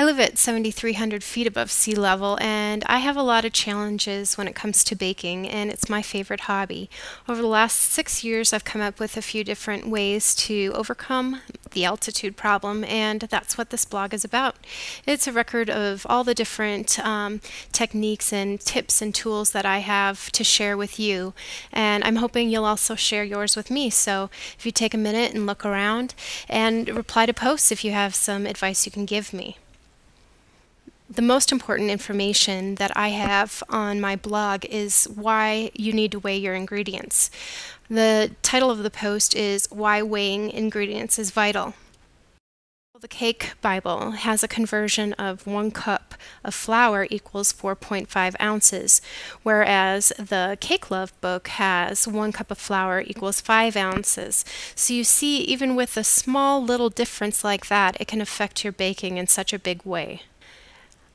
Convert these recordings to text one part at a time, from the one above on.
I live at 7,300 feet above sea level, and I have a lot of challenges when it comes to baking, and it's my favorite hobby. Over the last 6 years, I've come up with a few different ways to overcome the altitude problem, and that's what this blog is about. It's a record of all the different techniques and tips and tools that I have to share with you, and I'm hoping you'll also share yours with me. So if you take a minute and look around and reply to posts if you have some advice you can give me. The most important information that I have on my blog is why you need to weigh your ingredients. The title of the post is Why Weighing Ingredients is Vital. The Cake Bible has a conversion of 1 cup of flour equals 4.5 ounces, whereas the Cake Love book has 1 cup of flour equals 5 ounces. So you see, even with a small little difference like that, it can affect your baking in such a big way.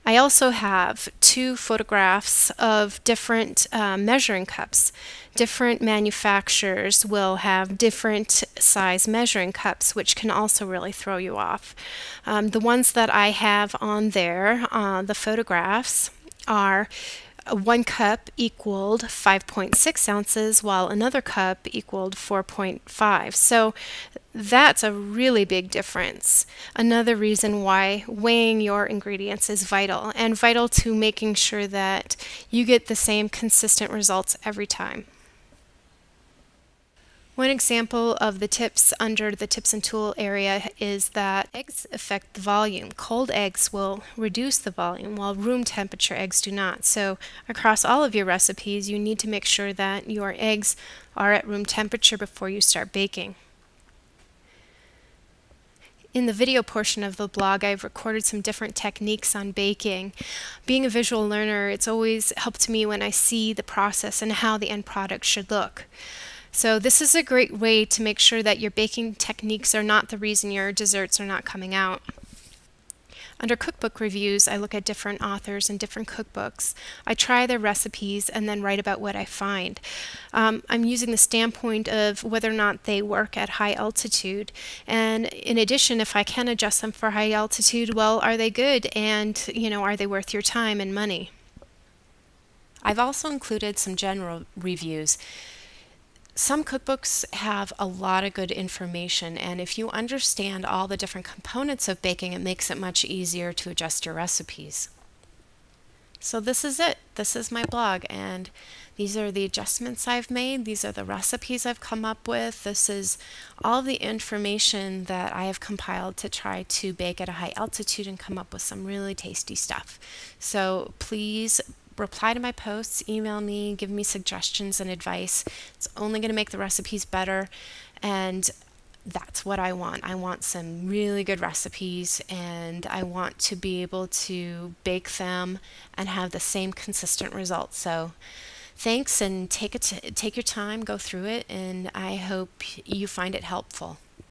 I also have 2 photographs of different measuring cups. Different manufacturers will have different size measuring cups, which can also really throw you off. The ones that I have on there, the photographs, are 1 cup equaled 5.6 ounces, while another cup equaled 4.5. So that's a really big difference. Another reason why weighing your ingredients is vital, and vital to making sure that you get the same consistent results every time. One example of the tips under the tips and tool area is that eggs affect the volume. Cold eggs will reduce the volume, while room temperature eggs do not. So across all of your recipes, you need to make sure that your eggs are at room temperature before you start baking. In the video portion of the blog, I've recorded some different techniques on baking. Being a visual learner, it's always helped me when I see the process and how the end product should look. So this is a great way to make sure that your baking techniques are not the reason your desserts are not coming out. Under cookbook reviews, I look at different authors and different cookbooks. I try their recipes and then write about what I find. I'm using the standpoint of whether or not they work at high altitude. And in addition, if I can adjust them for high altitude, well, are they good? And, are they worth your time and money? I've also included some general reviews. Some cookbooks have a lot of good information, and if you understand all the different components of baking, it makes it much easier to adjust your recipes. So this is it. This is my blog, and these are the adjustments I've made. These are the recipes I've come up with. This is all the information that I have compiled to try to bake at a high altitude and come up with some really tasty stuff. So please reply to my posts, email me, give me suggestions and advice. It's only going to make the recipes better, and that's what I want. I want some really good recipes, and I want to be able to bake them and have the same consistent results. So thanks, and take your time, go through it, and I hope you find it helpful.